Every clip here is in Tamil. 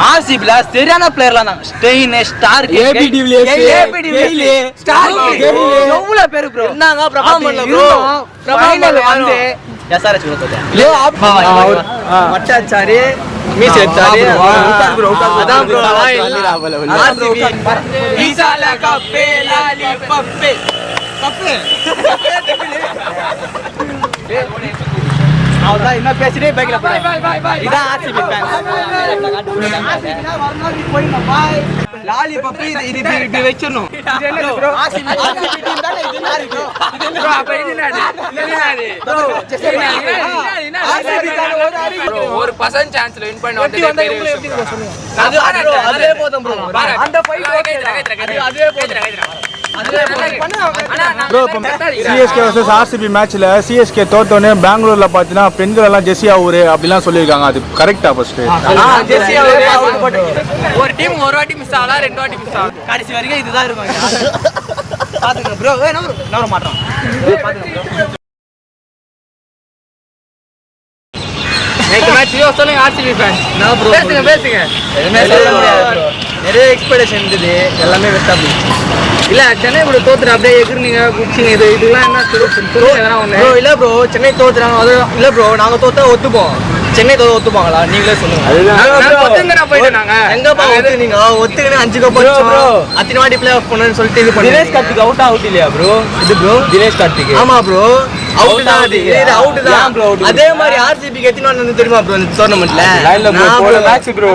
ஆர்சிபில சரியான பிளேயர்லாம் தான். Steyn, Starc, AB de Villiers, Starc எவ்வளவு பேரு ப்ரோ என்னங்க பிரபாமன்ல ப்ரோ ஃபைனல் வந்து எஸ்ஆர்எச் ப்ரோ மச்சாச்சாரி மீஸ் எடுத்தாரு அதான் ப்ரோ ஆர்சிபி ஈசால கப்பே லாலி பப்பே கப்பே அவதான் என்ன பேசிட்டே பைக்ல போறேன். இதான் ஆர்சிபி ஃபேன்ஸ். லாலி பப்பி இது இப்படி வெச்சிரணும். ஆர்சிபி டீம் தானே இது நாரி ப்ரோ. ப்ரோ அப்ப இது என்னது ப்ரோ ஆர்சிபி தான ஒரு அறி ஒரு பர்சன்ட் சான்ஸ்ல வின் பண்ண வந்ததே பெரிய விஷயம். அதே போதும் ப்ரோ. அந்த ஃபைட் ஓகே அதுவே போதும். சிஎஸ்கே vs ஆர்சிபி மேட்ச்ல சிஎஸ்கே தோத்தோனே பெங்களூர்ல பாத்தீங்கன்னா பெண்கள் எல்லாம் ஜெர்சியா ஊரு அப்படிலாம் சொல்லியிருக்காங்க. அது கரெக்டா? ஃபர்ஸ்ட் ஜெர்சியா ஒரு டீம் ஒரு வாட்டி மிஸ் ஆகலாம், ரெண்டு வாட்டி மிஸ் ஆகும். கடைசி வரைக்கும் இதுதான் இருக்கும். பாத்துங்க ப்ரோ. நவர மாட்டோம். நேத்து மேட்ச் சொல்லுங்க ஆர்சிபி ஃபேன்ஸ். நான் ப்ரோ பேசுங்க. எதுமே சொல்ல முடியாது ப்ரோ. நிறைய எக்ஸ்பெக்டேஷன் இருந்தது, எல்லாமே வெஸ்டா போச்சு. இல்ல சென்னை கூட தோத்துட்டு அப்படியே எகிர்னீங்க குச்சிங்க இதெல்லாம் என்ன சொல்லுங்க ப்ரோ. இல்ல ப்ரோ சென்னை தோத்துறாங்க. அது இல்ல ப்ரோ நாங்க தோத்தா ஒத்துப்போம். சென்னை தோத்த ஒத்துப்பாங்களா? நீங்களே சொல்லுங்க. எங்கப்பா ஒத்துனீங்க? ஒத்துக்கினு 5 கப் ப்ரோ. அத்தனை வாட்டி பிளே ஆஃப் பண்ணனும்னு சொல்லிட்டு இது பண்ணி தினேஷ் கார்த்திக் அவுட் இல்லையா ப்ரோ? இது ப்ரோ தினேஷ் கார்த்திக். ஆமா ப்ரோ அவுட் தான். இது அவுட் தான் ப்ரோ. அதே மாதிரி ஆர்சிபிக்கு எத்தனை வந்து தெரியுமா ப்ரோ இந்த டோர்னமென்ட்ல? நான் போல மேட்ச் ப்ரோ.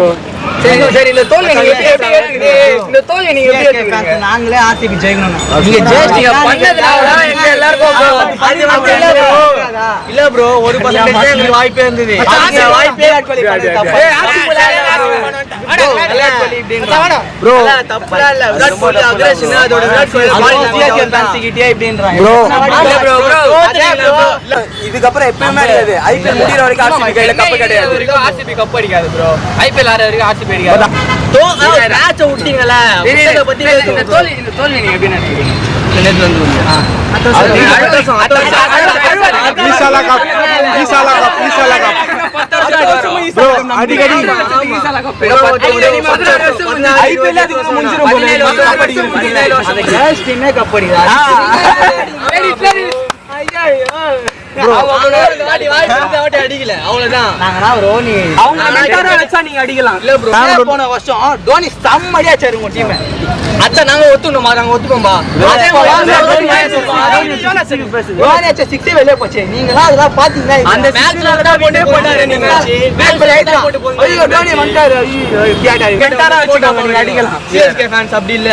சரி இந்த தோல்வி நீங்க எப்படி எடுத்துக்கிறீங்க? இந்த தோல்வி நீங்க எப்படி எடுத்துக்கிறீங்க? நாங்களே ஆர்சிபி ஜெயிக்கணும். நீங்க ஜெயிச்சிங்க பண்ணதுனால எங்க எல்லாருக்கும் இல்ல ப்ரோ 1% எனக்கு வாய்ப்பே இருந்தது. வாய்ப்பே தப்பு. ப்ரோ தப்புல இல்ல. விராட் கோலி அக்ரஷன் அதோட விராட் கோலி சிஎஸ்கே ஃபேன்ஸ் கிட்டே இப்படின்றாங்க ப்ரோ. இதுக்கு அப்புறம் எப்பவுமே கிடையாது. ஐபிஎல் முடியற வரைக்கும் ஆர்சிபி கையில கப் கிடையாது. ஆர்சிபி கப் அடிக்காது ப்ரோ. ஐபிஎல் ஆற வரைக்கும் ஆர்சிபி அடிக்காது. மேட்ச் விட்டீங்கல இத பத்தி இந்த தோல்வி நீங்க எப்படி நினைக்கிறீங்க? நேத்து வந்து ஈசாலா கப் ப்ரோ அடிக்கடி ஐபிஎல் அதுக்கு முடிஞ்சிரும் போல. 17 வருஷம் அந்த கேஷ் டீமே கப் அடிக்குது. அடிக்கல அவ்வளவுதான். நாங்கனா ரோனி அவங்க மென்டாரா வச்சா நீங்க அடிக்கலாம். இல்ல ப்ரோ போன வருஷம் டோனி செம்மடியா ஆச்சாரு உங்க டீம். அச்சா நாங்க ஒத்துனோமா? நாங்க ஒத்துப்போம்பா. அதே ரோனி அச்சா 6 வெளிய போச்சு. நீங்களா அதெல்லாம் பாத்தீங்களா? அந்த மேட்ச்ல தான் போட்டாரு நீங்க. மேட்ச் போட்டு போங்க. ஐயோ டோனி வந்தாரு. ஐயோ மென்டாரா வச்சுக்காம நீங்க அடிக்கலாம். சிஎஸ்கே ஃபேன்ஸ் அப்படி இல்ல.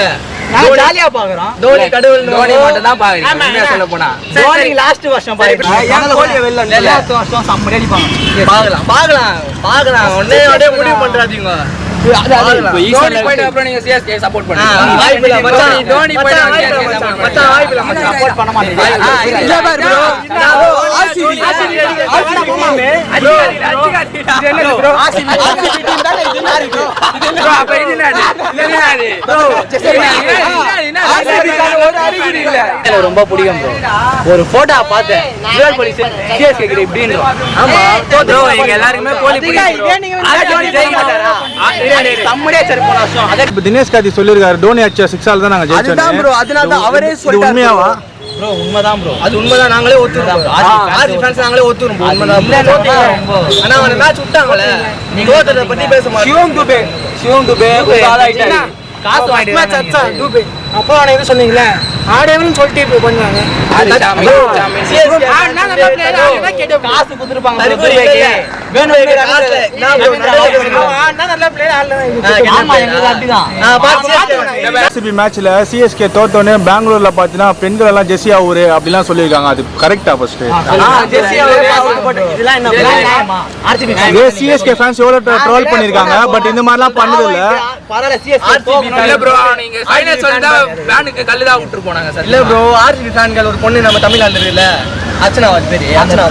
நான் ஜாலியா பாக்குறோம். தோனி கடவுள். தோனி மட்டும் தான் பாக்குறீங்க. உண்மையா சொல்ல போனா தோனி லாஸ்ட் வருஷம் பாருங்க. கோலிய வெல்ல லாஸ்ட் வருஷம் செம்மடி அடிப்பாங்க. பார்க்கலாம். ஒண்ணே முடிவு பண்றாதீங்க. தோனி போய்ட்ட அப்புறம் நீங்க சிஎஸ்கே சப்போர்ட் பண்ணுங்க. வாய்ப்பில்லை மச்சான். தோனி போய்ட்ட அப்புறம் மச்சான் வாய்ப்பில்லை மச்சான். சப்போர்ட் பண்ண மாட்டீங்க. இல்ல பாரு bro. RCB bro. RCB team தானே இது நாரி ப்ரோ. ப்ரோ அப்ப இது என்னது ப்ரோ ஆர்சிபி கான ஒரு அறிகுறி இல்ல. எனக்கு ரொம்ப பிடிக்கும் ப்ரோ. ஒரு போட்டோ பார்த்தேன். விராட் கோலி சிஎஸ்கே கிட்ட இப்படின்னு. ஆமா ப்ரோ எங்க எல்லாருக்குமே கோலி பிடிக்கும். ஆர்சிபி ஜெயிக்க மாட்டாரா? செம்மடியா சரி போன வருஷம். அதே தினேஷ் கார்த்திக் சொல்லிருக்காரு டோனி அடிச்ச 6 ஆல் தான் நாங்க ஜெயிச்சோம். அதுதான் ப்ரோ. அதனால தான் அவரே சொல்லிட்டாரு. உண்மையாவா ப்ரோ? உண்மைதான் ப்ரோ. அது உண்மைதான். நாங்களே ஒத்துறோம். ஆர்சிபி ஃபேன்ஸ் நாங்களே ஒத்துறோம். உண்மைதான். ஆனா அவன மேட்ச் விட்டாங்களே. தோத்தத பத்தி பேச மாட்டோம். சிவம் துபே ஆளாயிட்டாரு. காசு வாங்கிட்டு மேட்ச் அச்சா துபே. அப்போ அவன என்ன சொன்னீங்களே? ஆடேவன்னு சொல்லிட்டு இப்போ பண்ணாங்க. சிஎஸ்கே நாங்க பிளேயர் கேட்ட காசு குடுத்துப்பாங்க துபேக்கு. வேணும் வைக்கிற காசு நான் நல்ல பிளேயர் ஆடல. ஆமா எங்களுக்கு அப்படிதான். நான் பாத்து ஆர்சிபி மேட்ச்ல சிஎஸ்கே தோத்தோனே பெங்களூர்ல பாத்தீங்கன்னா பெண்கள் எல்லாம் ஜெர்சியா ஊரு அப்படிலாம் சொல்லியிருக்காங்க. அது கரெக்டா? ஃபர்ஸ்ட் ஜெர்சியா இதெல்லாம் என்ன நியாயமா? ஆர்சிபி சிஎஸ்கே ஃபேன்ஸ் எவ்வளவு ட்ரோல் பண்ணிருக்காங்க. பட் இந்த மாதிரிலாம் பண்ணது இல்ல. பரவாயில்ல சிஎஸ்கே இல்ல ப்ரோ நீங்க ஃபைனல் சொல்லிட்டா பேனுக்கு கல்லு தான் விட்டு போனாங்க சார். இல்ல ப்ரோ ஆர்சிபி ஃபேன்கள் ஒரு பொண்ணு நம்ம தமிழ்நாட்டுல இருக்குல்ல அர்ச்சனா பேரு. அர்ச்சனா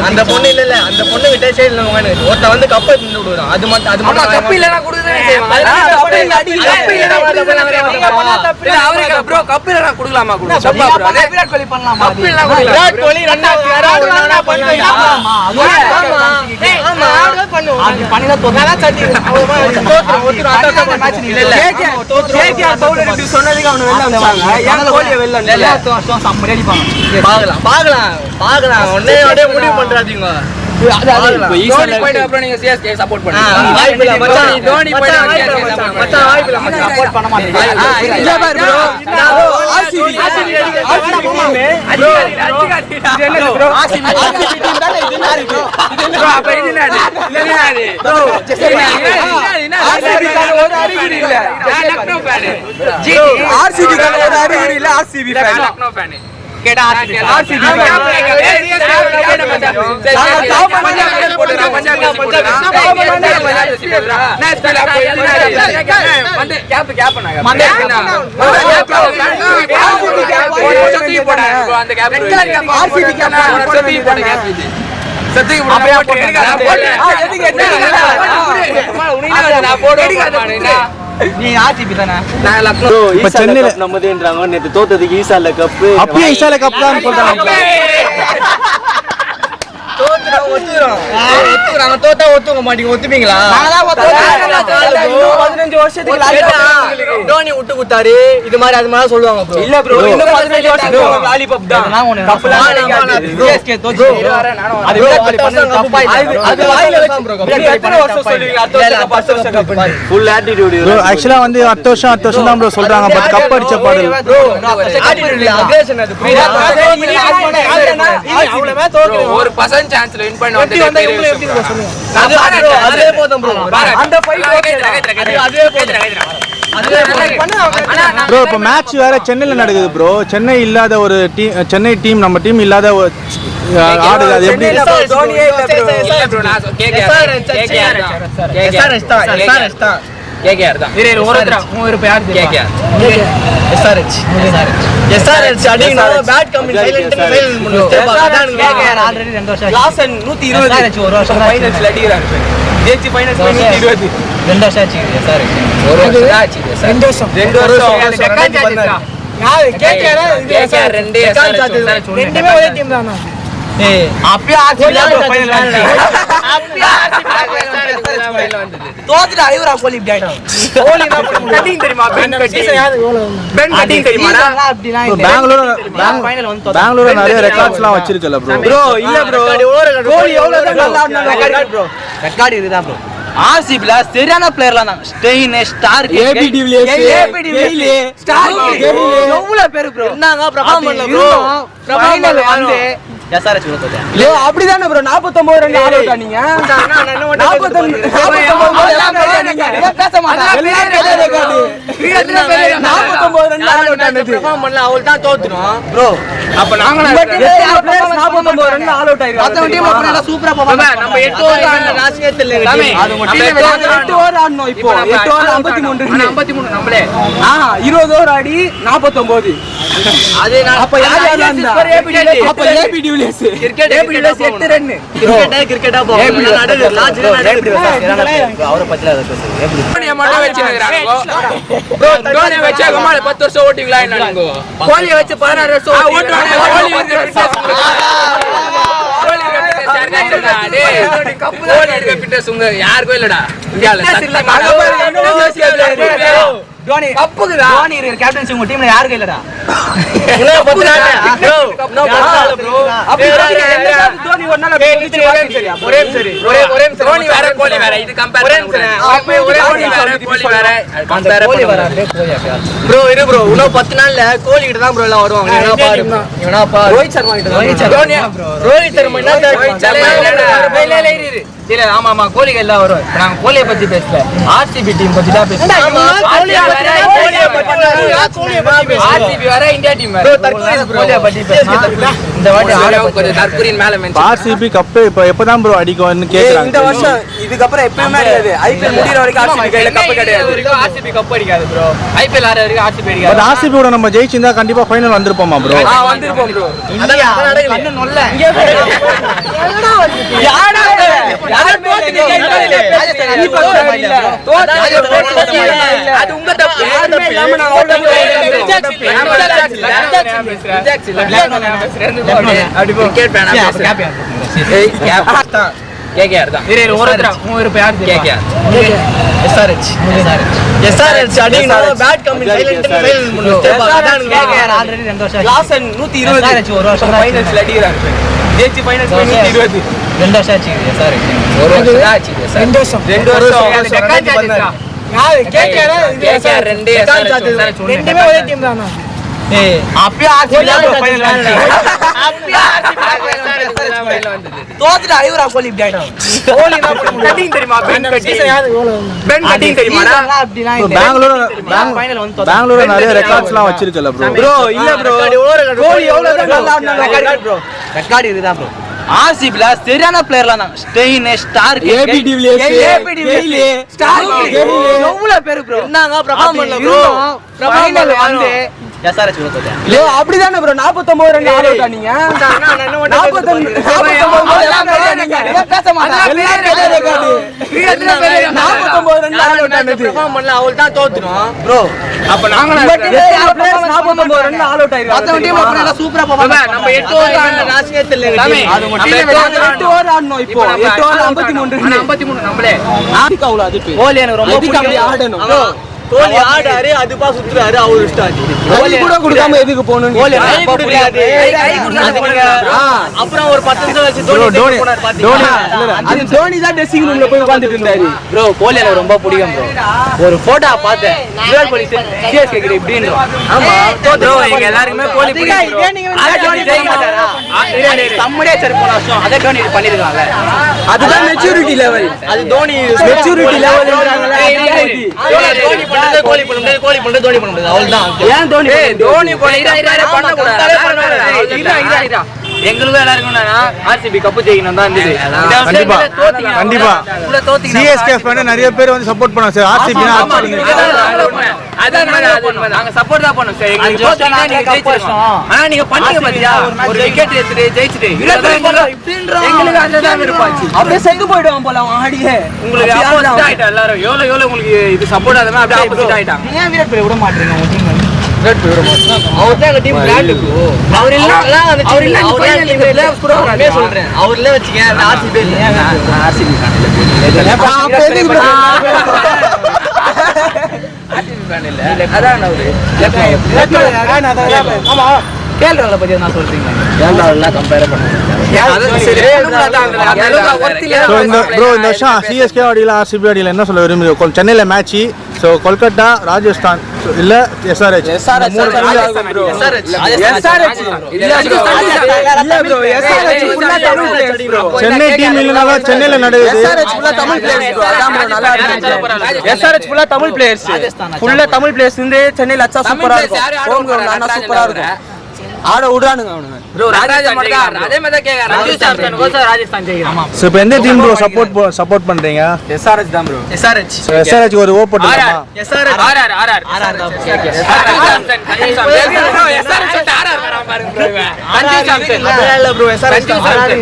அந்த பொண்ணு இல்ல அந்த பொண்ணு விட்டே சைடுல ஒருத்த வந்து கப்ப தின்னு விடுறான். அது மட்டும் இல்லனா குடுக்கவே செய்வாங்க கப்பு இல்லனா அவரே ப்ரோ கப்பு இல்லனா குடுக்கலாமா குடு சப்பா ப்ரோ விராட் கோலி பண்ணலாமா கப்பு இல்லனா குடுக்கலாம் விராட் கோலி ரன் ஆகுறாரு அவனால பண்ணலாம் ஆமா பண்ணுவோம் அது பண்ணினா தோத்தா சட்டி தோத்துறோம் ஒருத்தர் மேட்ச் இல்ல இல்ல கேகேஆர் பவுலர் இப்படி சொன்னதுக்கு அவன வெளில அனுப்பிச்சாங்க ஏன் கோலியை வெளில இல்ல வருஷம் சம்மடி அடிப்பாங்க பாக்கலாம் ஒண்ணே முடிவு பண்றாதீங்க தோனி போய்ட்டு அப்புறம் நீங்க சிஎஸ்கே சப்போர்ட் பண்ணுங்க வாய்ப்பு இல்ல மச்சான் தோனி போய்ட்டு சிஎஸ்கே சப்போர்ட் மச்சான் வாய்ப்பு இல்ல மச்சான் சப்போர்ட் பண்ண மாட்டேங்க இல்ல பாரு ப்ரோ ஆர்சிபி டீம் தானே இது நாரி ப்ரோ ப்ரோ அப்ப இது என்னது ப்ரோ ஆர்சிபி கான ஒரு அறிகுறி இல்ல நான் லக்னோ ஃபேன் ஆர்சிபி கான ஒரு அறிகுறி இல்ல ஆர்சிபி ஃபேன் லக்னோ ஃபேன் கேடா ஆர்சிபி நீ ஆர்சிபி தானே நான் லக்னோ இப்ப சென்னையில நம்மதுன்றாங்க நேத்து தோத்ததுக்கு ஈசால கப் அப்பயே இசால கப் தான் சொல்றாங்க. ஒத்துறாங்க தோத்தா ஒத்துக்க மாட்டீங்க ஒத்துப்பீங்களா 15 வருஷத்துக்கு டோனி விட்டு குத்தாரு இது மாதிரி அது மாதிரி சொல்லுவாங்க bro. இல்ல ப்ரோ இன்னும் 15 வருஷத்துக்கு லாலிபாப் தான் கப்லாம் சிஎஸ்கே தோத்து அது விராட் கோலி பண்ண தப்பு அது வாயில வச்சு bro எத்தனை வருஷம் சொல்லுவீங்க அடுத்த வருஷம் cup full attitude Bro, actually வந்து அடுத்த வருஷம் தான் ப்ரோ சொல்றாங்க. பட் கப் அடிச்ச பாடல் bro attitude இல்ல aggression அது புரியுதா அவ்வளவே தோத்து ஒரு பர்சன்ட் சான்ஸ்ல வின் பண்ண வந்து அதே போதும் bro அந்த ஃபைட் அதே போதும் ப்ரோ இப்போ மேட்ச் வேற சென்னையில நடக்குது ப்ரோ. சென்னை இல்லாத ஒரு டீம், சென்னை டீம் நம்ம டீம் இல்லாத ஒரு ஆடுது. அது எப்படி தோனியே இல்ல bro இல்ல ப்ரோ நான் கேகேஆர் தான் ஒரு பேர் கேகேஆர் SRH அடிங்க பேட் கம்மி சைலண்ட் கேகேஆர் ஆல்ரெடி 2 வருஷம் லாஸ்ட் 120 ஒரு வருஷம் ஃபைனல்ஸ்ல அடிக்குறாங்க ஜெயிச்சு ஃபைனல்ஸ் 120 2 வருஷம் ஆச்சு SRH ஒரு வருஷம் ஆச்சு 2 வருஷம் 2 வருஷம் யாரு கேகேஆர் கேகேஆர் ரெண்டு ரெண்டுமே ஒரே டீம் தானா ஏய் அப்பயே ஆர்சிபி தான் ஃபைனல் தோத்துட்டு ஐவரா கோலி இப்படி ஆயிட்டான் கோலி தான் கட்டிங் தெரியுமா பென் கட்டிங் தெரியுமாடா அப்படிலாம் bro, பெங்களூர் நிறைய ரெக்கார்ட்ஸ்லாம் வச்சிருக்கல ப்ரோ. ப்ரோ இல்ல ப்ரோ கோலி எவ்வளவு நல்லா ஆடுனாங்க ப்ரோ ரெக்கார்ட் இருக்குதா ப்ரோ ஆர்சிபில சரியான பிளேயர்லாம் தான் Steyn Starc AB de Villiers Starc எவ்வளவு பேர் ப்ரோ என்னங்க பிரபாம் பண்ணல ப்ரோ ஃபைனல் வந்து SRH விரோதத்தை யோ அப்படிதானே ப்ரோ 49 ரன் ஆல் அவுட் ஆனீங்க 49 பேச மாட்டாங்க எல்லாம் பெரிய ரெக்கார்ட் 49 ரன் ஆல் அவுட் ஆனது பிரபாம் பண்ணல அவள் தான் தோத்துறோம் ப்ரோ அப்ப நாங்க 49 ரன் ஆல் அவுட் ஆயிருக்காங்க மத்த டீம் அப்புறம் சூப்பரா போவாங்க நம்ம 8 ஓவர் ராசியே தெரியல அது மட்டும் 8 ஓவர் ஆடணும் இப்போ 8 ஓவர் 53 ரன் 53 நம்மளே 20 ஓவர் ஆடி 49 அதே நான் அப்ப யார் யார் இருந்தா அப்ப AB de Villiers cricket AB de Villiers 8 run கிரிக்கெட்டா போ நடக்குது லாஜில நடக்குது அவரை பத்தில அத பேசு ஏபி தோனியை மட்டும் வச்சிருக்காங்க ப்ரோ தோனியை வச்சா கமால 10 வருஷம் ஓட்டிங்களா என்னங்க கோலியை வச்சு 16 வருஷம் ஓட்டுவாங்க கோலி வந்து கோலி ஃபிட்னஸ் உங்க யாருக்கும் இல்லடா இந்தியால தோனி கப்புக்குடா தோனி கேப்டன்சி உங்க டீம்ல யாருக்கு இல்லடா உலக பத்திரானே ப்ரோ நோ பத்தால ப்ரோ அப்படி தோனி ஒரு நாள் ஒரே சரி தோனி வேற கோலி வேற இது கம்பேர் ஒரே கோலி வேற அந்த கோலி வராதே கோலி ப்ரோ இரு ப்ரோ இன்னும் 10 நாள்ல கோலி கிட்ட தான் ப்ரோ எல்லாம் வருவாங்க இவனா பாரு ரோஹித் சர்மா கிட்ட தோனி ரோஹித் சர்மா என்ன இல்ல ஆமா ஆமா கோலிகள் எல்லாம் வரும் இப்ப நாங்க கோலியை பத்தி பேசல ஆர்சிபி டீம் பத்தி தான் பேசுறோம் ஆமா கோலியை பத்தி ஆர்சிபி வேற இந்தியா டீம் வேற ப்ரோ தற்கொலை கோலியை பத்தி பேசலாம் இந்த இந்த வாட்டி கொஞ்சம் தற்கொலையின் மேல மென்ஷன் ஆர்சிபி கப்பு இப்போ எப்பதான் ப்ரோ அடிக்கும்னு கேக்குறாங்க. இந்த வருஷம் இதுக்கப்புறம் எப்பயுமே கிடையாது. ஐபிஎல் முடிகிற வரைக்கும் ஆர்சிபி கையில கப்பு கிடையாது. ஆர்சிபி கப் அடிக்காது ப்ரோ. ஐபிஎல் ஆற வரைக்கும் ஆர்சிபி பட் அடிக்காது. ஆர்சிபி கூட நம்ம ஜெயிச்சிருந்தா கண்டிப்பா ஃபைனல் வந்திருப்போமா ப்ரோ? வந்திருப்போம் ப்ரோ. கண்ணு நொல்ல அது உங்க தப்பு. பெங்களூர் நிறைய ரெக்கார்ட்ஸ்லாம் வச்சிருக்கல ப்ரோ. ப்ரோ இல்ல ப்ரோ, கோலி எவ்வளவு ரெக்கார்ட் இருக்குதான் ப்ரோ. ஆர்சிபில சரியான பிளேயர்லாம் தான். ஸ்டெயின், ஸ்டார்க், ஏபி டிவிலியர்ஸ், எவ்வளவு பேர் ப்ரோ என்னங்க பிரபாம் பண்ணல ப்ரோ. ஃபைனல் வந்து எஸ்ஆர்எச் கூட தோத்தாங்க. யோ அப்படிதானே ப்ரோ. 49 ரன் ஆல் அவுட் ஆனீங்க. 49 பேச மாட்டாங்க. எல்லாரும் ரெக்கார்ட் 49 ரன் ஆல் அவுட் ஆனது. பிரபாம் பண்ணல அவள் தான் தோத்துறோம் ப்ரோ அப்ப நாங்க 49 ரன் ஆல் அவுட் ஆயிருக்காங்க. மத்த டீம் அப்புறம் சூப்பரா போவாங்க. நம்ம 8 ஓவர் ஆடுன ராசியே தெரியல. அது உங்க டீம் 8 ஓவர் ஆடணும். இப்போ 8 ஓவர் 53 ரன். 53 நம்மளே அவ்வளவு அது கோலி எனக்கு ரொம்ப பிடிக்கும். ஆடணும் ப்ரோ. கோலி ஆடாரு அதுபா சுத்துறாரு அவரு ஸ்டார்ட். கோலி கூட கொடுக்காம எதுக்கு போணும்? கோலி ரொம்ப பிடிக்காது. அப்புறம் ஒரு 10 நிமிஷம் வச்சு தோனி போனார் பாத்தீங்களா? அது தோனி தான் ட்ரெஸ்ஸிங் ரூம்ல போய் உட்கார்ந்துட்டு இருந்தாரு. ப்ரோ கோலி எனக்கு ரொம்ப பிடிக்கும் ப்ரோ. ஒரு போட்டோ பார்த்தேன். விராட் கோலி சிஎஸ்கே கிட்ட இப்படின்னு. ஆமா ப்ரோ எங்க எல்லாருக்குமே கோலி பிடிக்கும் ப்ரோ. தோனி ஜெயிக்க மாட்டாரா? சம்மடியா சரி போன வருஷம் அதே தோனி பண்ணிருக்காங்க. அதுதான் மெச்சூரிட்டி லெவல். அது தோனி மெச்சூரிட்டி லெவல்ன்றாங்களே. தோனி பண்ணது கோலி பண்ண முடியாது, கோலி பண்ணது தோனி பண்ண முடியாது. அவ்வளவுதான். ஏன் தோனி தோனி பண்ண கூடாது. எங்களுக்கும் எல்லாருக்கும் ஆர்சிபி கப்பு ஜெயிக்கணும் தான் இருந்தது. கண்டிப்பா கண்டிப்பா சிஎஸ்கே ஃபேன் நிறைய பேர் வந்து சப்போர்ட் பண்ணாங்க சார். ஆர்சிபி நாங்க சப்போர்ட் தான் பண்ணோம் சார். எங்களுக்கு தோத்தீங்கன்னா நீங்க ஜெயிச்சிருக்கோம். ஆனா நீங்க பண்ணீங்க பாத்தியா, ஒரு விக்கெட் எடுத்துட்டு ஜெயிச்சிட்டு எங்களுக்கு அதுதான் விருப்பாச்சு. அப்படியே செத்து போயிடுவான் போல அவன் ஆடியே. உங்களுக்கு ஆப்போசிட் ஆயிட்டா எல்லாரும். எவ்வளவு உங்களுக்கு இது சப்போர்ட் ஆகாம அப்படியே ஆப்போசிட் ஆயிட்டாங்க. ஏன் விராட் கோலி விட மாட்டீங்க உங்க டீம்? அவர் தான் எங்க டீம் பிராண்ட் ப்ரோ. அவர் இல்ல அவர் இல்ல நீங்க பிளேயர்ஸ் கூட நான் சொல்றேன். அவர்ல வச்சீங்க ஆர்சிபி இல்ல. ஆர்சிபி அதான் ஆமா கேள்றல பத்தி நான் சொல்றீங்க. கேள்றல கம்பேர் பண்ணுங்க. இந்த வருஷம் சிஎஸ்கே அடியில் ஆர்சிபி அடியில் என்ன சொல்ல விரும்புகிறோம்? சென்னையில் மேட்ச். ஸோ கொல்கத்தா, ராஜஸ்தான் இல்ல எஸ்ஆர்எச். சென்னை டீம் இல்லனால சென்னையில நடக்குது. எஸ்ஆர்எச் ஃபுல்லா தமிழ் பிளேயர்ஸ். ஃபுல்லா தமிழ் பிளேயர்ஸ் இந்த சென்னையில அச்சா சூப்பரா இருக்கும். ஹோம் கிரவுண்ட் ஆனா சூப்பரா இருக்கும். ஆட விடானுங்க அவனுங்க. ப்ரோ ராஜஸ்தான் அதே மாதிரி தான் கேக்குறாங்க. ரஞ்சித் சாம்சன் கோசம் ராஜஸ்தான் ஜெயிக்கிறான். சோ இப்போ எந்த டீம் ப்ரோ சப்போர்ட் பண்றீங்க? எஸ்ஆர்எச் தான் ப்ரோ. எஸ்ஆர்எச் க்கு ஒரு ஓட் போட்டுமா? SRH RR Ranjith Samson SRH சொல்லிட்டு ஆர்ஆர் வராம பாருங்க ப்ரோ. ரஞ்சித் சாம்சன் இல்ல ப்ரோ எஸ்ஆர்எச்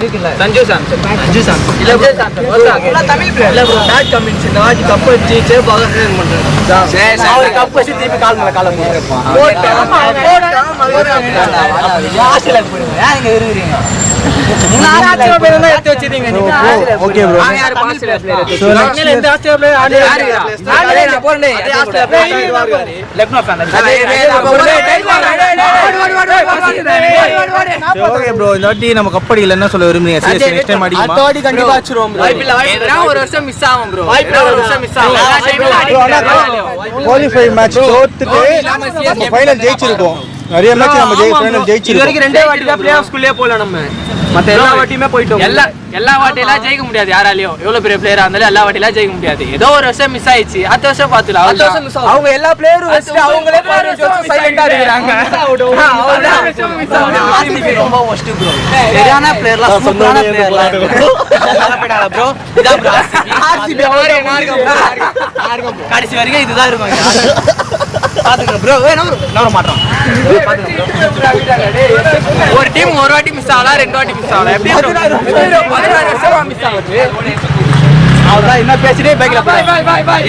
இருக்குல்ல. சஞ்சு சாம்சன் இல்ல ப்ரோ தமிழ் பிளேயர் இல்ல ப்ரோ. பேட் கமின்ஸ் இந்த வாட்டி கப் அடிச்சு பாக ட்ரெயின் பண்றாங்க. அவர் கப் வச்சு திருப்பி கால் மேல கால போட்டுப்பான். ஆஸ்திரேலியாக்கு போடுங்க. ஏன் இங்க இருக்குறீங்க? நீங்க ஆஸ்திரேலியா பேர் தான் எடுத்து வச்சிருக்கீங்க நீங்க. Okay bro. நாங்க யாரு ஆஸ்திரேலியா பிளேயர் சோ நீங்க இந்த ஆஸ்திரேலியா பிளேயர் ஆடி நான் போறேன். Australia player Lucknow fan. Okay bro, இந்த வாட்டி நம்ம கப் அடிக்கல என்ன சொல்ல விரும்புறீங்க? சிஎஸ்கே நெக்ஸ்ட் டைம் அடிக்குமா? அடுத்த வாட்டி கண்டிப்பா அடிச்சிரோம் ப்ரோ. வாய்ப்பில்லை. ஒரு வருஷம் மிஸ் ஆகும் ப்ரோ. ஒரு வருஷம் மிஸ் ஆகும். குவாலிஃபை மேட்ச் தோத்துட்டு நம்ம ஃபைனல் ஜெயிச்சிருக்கோம். நிறைய மேட்ச் நம்ம ஆமா bro. ஃபைனல் இது ஜெயிச்சிருக்கோம். வரைக்கும் ரெண்டே வாட்டி தான் பிளே ஆஃப் ஸ்குள்ளே போல நம்ம மத்த எல்லா வாட்டியுமே போயிட்டோம். எல்லா வாட்டியெல்லாம் ஜெயிக்க முடியாது யாராலையும். எவ்வளவு பெரிய பிளேயரா இருந்தாலும் எல்லா வாட்டியெல்லாம் ஜெயிக்க முடியாது. ஏதோ ஒரு வருஷம் மிஸ் ஆயிடுச்சு, அடுத்த வருஷம் பாத்துக்கலாம். அவங்க எல்லா பிளேயரும் வச்சுட்டு அவங்களே சைலண்டா இருக்காங்க. RCB ரொம்ப worst bro. சரியான பிளேயர்லாம் சூப்பரான பிளேயர்லாம் நல்லபடியா bro. இதான் bro RCB கடைசி வரைக்கும் இதுதான் இருக்கும். பாத்துங்க bro. நவர மாட்டோம். ஒரு டீம் ஒரு வாட்டி மிஸ் ஆகலாம், ரெண்டு வாட்டி மிஸ் ஆகலாம். எப்படி 16 வருஷமா மிஸ் ஆகுது. அவ்வளவுதான் என்ன பேசிட்டே பைக்ல போறேன்.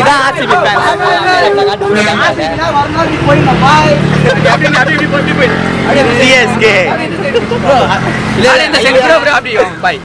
இதான் RCB fans. CSK. இல்ல இந்த சென்டர் அப்படி பை